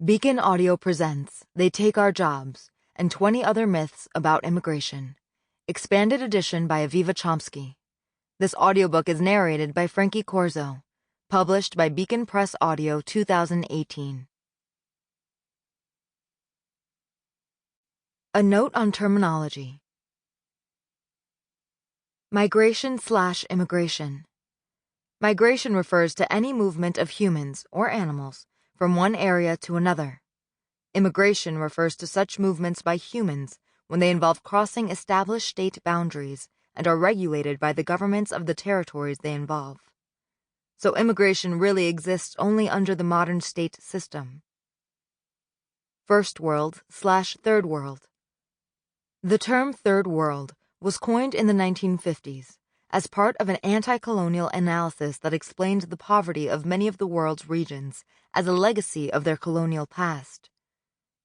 Beacon Audio presents They Take Our Jobs and 20 Other Myths About Immigration. Expanded edition by Aviva Chomsky. This audiobook is narrated by Frankie Corzo. Published by Beacon Press Audio 2018. A note on terminology. Migration/immigration. Migration refers to any movement of humans or animals from one area to another. Immigration refers to such movements by humans when they involve crossing established state boundaries and are regulated by the governments of the territories they involve. So immigration really exists only under the modern state system. First world/third world. The term third world was coined in the 1950s as part of an anti-colonial analysis that explained the poverty of many of the world's regions as a legacy of their colonial past.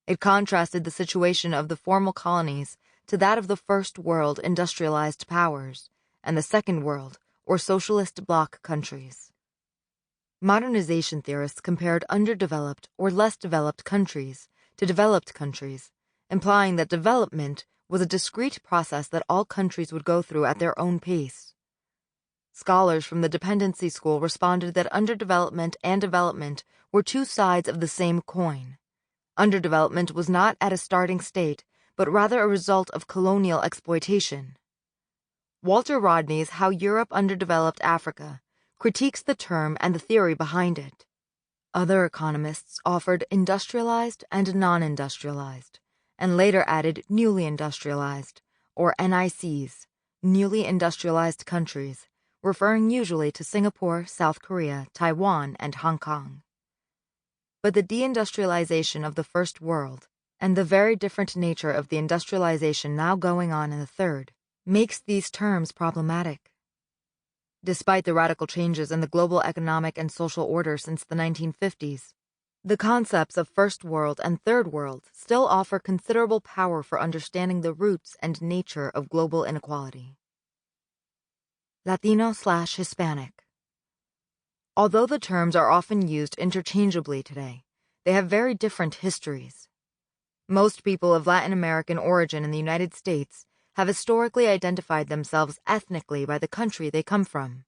It contrasted the situation of the formal colonies to that of the first world industrialized powers and the second world or socialist bloc countries. Modernization theorists compared underdeveloped or less developed countries to developed countries, implying that development was a discrete process that all countries would go through at their own pace. Scholars from the dependency school responded that underdevelopment and development were two sides of the same coin. Underdevelopment was not at a starting state, but rather a result of colonial exploitation. Walter Rodney's How Europe Underdeveloped Africa critiques the term and the theory behind it. Other economists offered industrialized and non-industrialized, and later added newly industrialized, or NICs, newly industrialized countries, referring usually to Singapore, South Korea, Taiwan, and Hong Kong. But the deindustrialization of the First World, and the very different nature of the industrialization now going on in the Third, makes these terms problematic. Despite the radical changes in the global economic and social order since the 1950s, the concepts of First World and Third World still offer considerable power for understanding the roots and nature of global inequality. Latino/Hispanic. Although the terms are often used interchangeably today, they have very different histories. Most people of Latin American origin in the United States have historically identified themselves ethnically by the country they come from,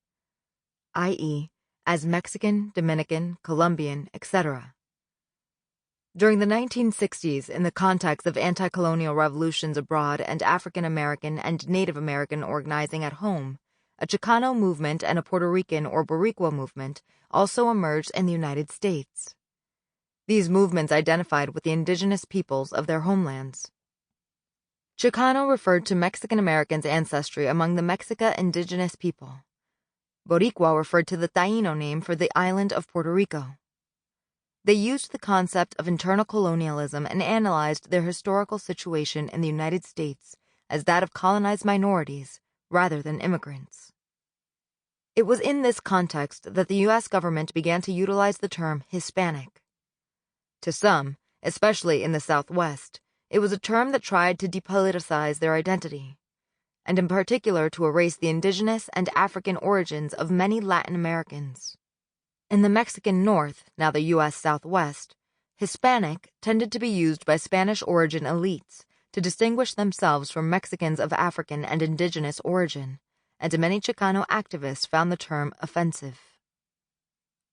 i.e., as Mexican, Dominican, Colombian, etc. During the 1960s, in the context of anti-colonial revolutions abroad and African American and Native American organizing at home, a Chicano movement and a Puerto Rican or Boricua movement also emerged in the United States. These movements identified with the indigenous peoples of their homelands. Chicano referred to Mexican Americans' ancestry among the Mexica indigenous people. Boricua referred to the Taino name for the island of Puerto Rico. They used the concept of internal colonialism and analyzed their historical situation in the United States as that of colonized minorities rather than immigrants. It was in this context that the U.S. government began to utilize the term Hispanic. To some, especially in the Southwest, it was a term that tried to depoliticize their identity, and in particular to erase the indigenous and African origins of many Latin Americans. In the Mexican North, now the U.S. Southwest, Hispanic tended to be used by Spanish origin elites to distinguish themselves from Mexicans of African and indigenous origin, and many Chicano activists found the term offensive.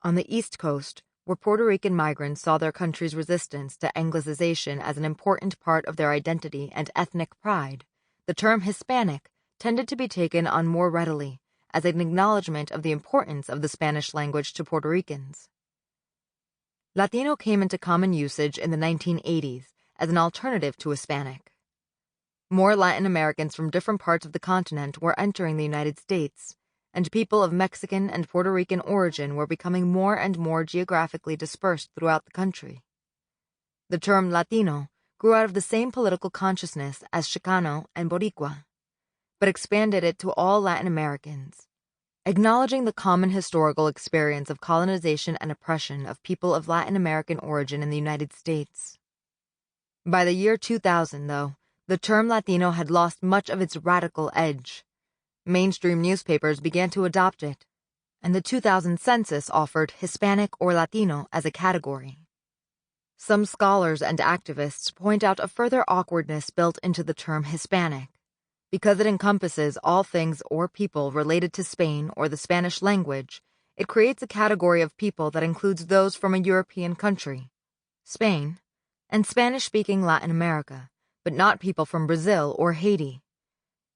On the East Coast, where Puerto Rican migrants saw their country's resistance to Anglicization as an important part of their identity and ethnic pride, the term Hispanic tended to be taken on more readily as an acknowledgement of the importance of the Spanish language to Puerto Ricans. Latino came into common usage in the 1980s as an alternative to Hispanic. More Latin Americans from different parts of the continent were entering the United States, and people of Mexican and Puerto Rican origin were becoming more and more geographically dispersed throughout the country. The term Latino grew out of the same political consciousness as Chicano and Boricua, but expanded it to all Latin Americans, acknowledging the common historical experience of colonization and oppression of people of Latin American origin in the United States. By the year 2000, though, the term Latino had lost much of its radical edge. Mainstream newspapers began to adopt it, and the 2000 census offered Hispanic or Latino as a category. Some scholars and activists point out a further awkwardness built into the term Hispanic, because it encompasses all things or people related to Spain or the Spanish language. It creates a category of people that includes those from a European country, Spain, and Spanish-speaking Latin America, but not people from Brazil or Haiti.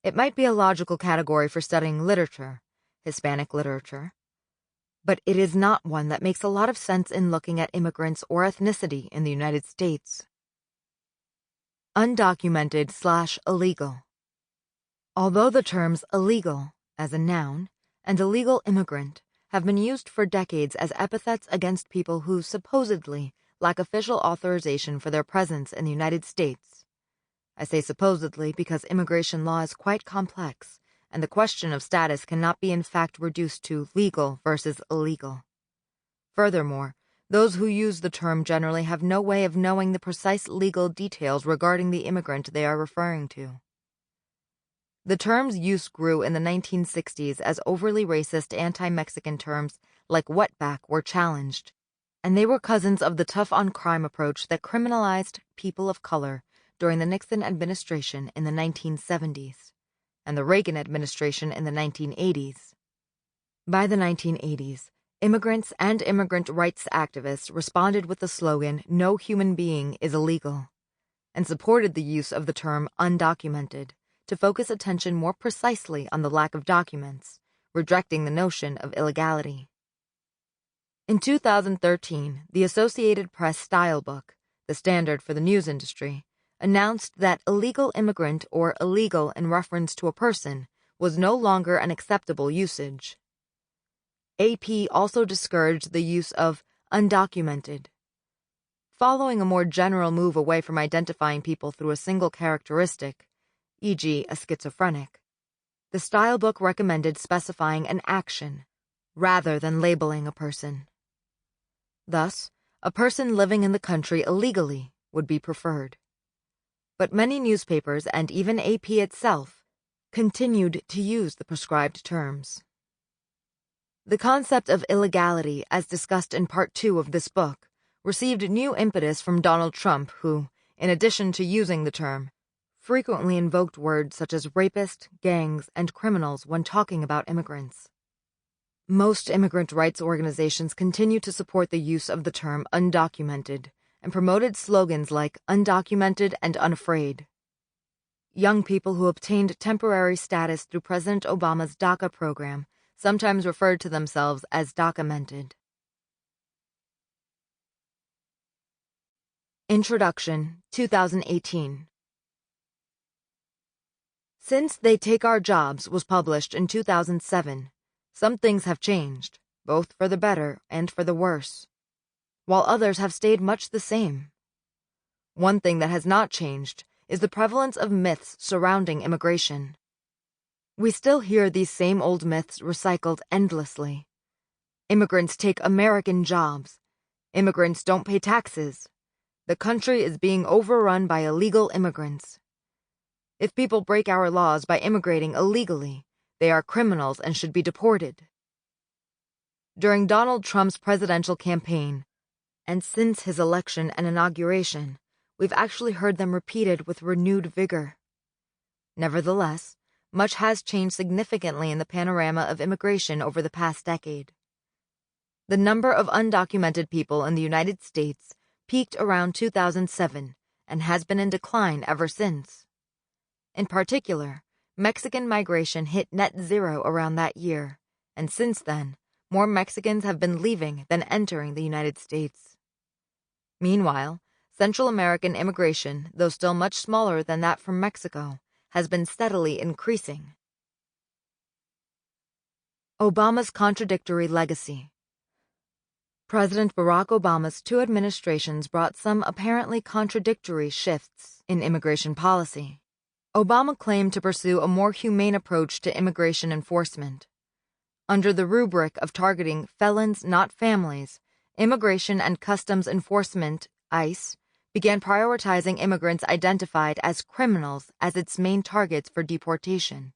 It might be a logical category for studying literature, Hispanic literature, but it is not one that makes a lot of sense in looking at immigrants or ethnicity in the United States. Undocumented/illegal. Although the terms illegal, as a noun, and illegal immigrant have been used for decades as epithets against people who supposedly lack official authorization for their presence in the United States. I say supposedly because immigration law is quite complex, and the question of status cannot be in fact reduced to legal versus illegal. Furthermore, those who use the term generally have no way of knowing the precise legal details regarding the immigrant they are referring to. The term's use grew in the 1960s as overly racist anti-Mexican terms like wetback were challenged, and they were cousins of the tough-on-crime approach that criminalized people of color during the Nixon administration in the 1970s, and the Reagan administration in the 1980s. By the 1980s, immigrants and immigrant rights activists responded with the slogan, "No human being is illegal," and supported the use of the term undocumented to focus attention more precisely on the lack of documents, rejecting the notion of illegality. In 2013, the Associated Press style book, the standard for the news industry, announced that illegal immigrant or illegal in reference to a person was no longer an acceptable usage. AP also discouraged the use of undocumented. Following a more general move away from identifying people through a single characteristic, e.g. a schizophrenic, the style book recommended specifying an action rather than labeling a person. Thus, a person living in the country illegally would be preferred. But many newspapers and even AP itself continued to use the prescribed terms. The concept of illegality, as discussed in Part 2 of this book, received new impetus from Donald Trump, who, in addition to using the term, frequently invoked words such as rapist, gangs, and criminals when talking about immigrants. Most immigrant rights organizations continue to support the use of the term undocumented and promoted slogans like undocumented and unafraid. Young people who obtained temporary status through President Obama's DACA program sometimes referred to themselves as documented. Introduction, 2018. Since They Take Our Jobs was published in 2007, some things have changed, both for the better and for the worse, while others have stayed much the same. One thing that has not changed is the prevalence of myths surrounding immigration. We still hear these same old myths recycled endlessly. Immigrants take American jobs. Immigrants don't pay taxes. The country is being overrun by illegal immigrants. If people break our laws by immigrating illegally, they are criminals and should be deported. During Donald Trump's presidential campaign, and since his election and inauguration, we've actually heard them repeated with renewed vigor. Nevertheless, much has changed significantly in the panorama of immigration over the past decade. The number of undocumented people in the United States peaked around 2007 and has been in decline ever since. In particular, Mexican migration hit net zero around that year, and since then, more Mexicans have been leaving than entering the United States. Meanwhile, Central American immigration, though still much smaller than that from Mexico, has been steadily increasing. Obama's contradictory legacy. President Barack Obama's two administrations brought some apparently contradictory shifts in immigration policy. Obama claimed to pursue a more humane approach to immigration enforcement. Under the rubric of targeting felons, not families, Immigration and Customs Enforcement, ICE, began prioritizing immigrants identified as criminals as its main targets for deportation.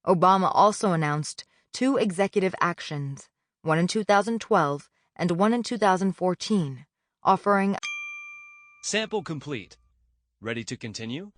Obama also announced two executive actions, one in 2012 and one in 2014, offering Sample complete. Ready to continue?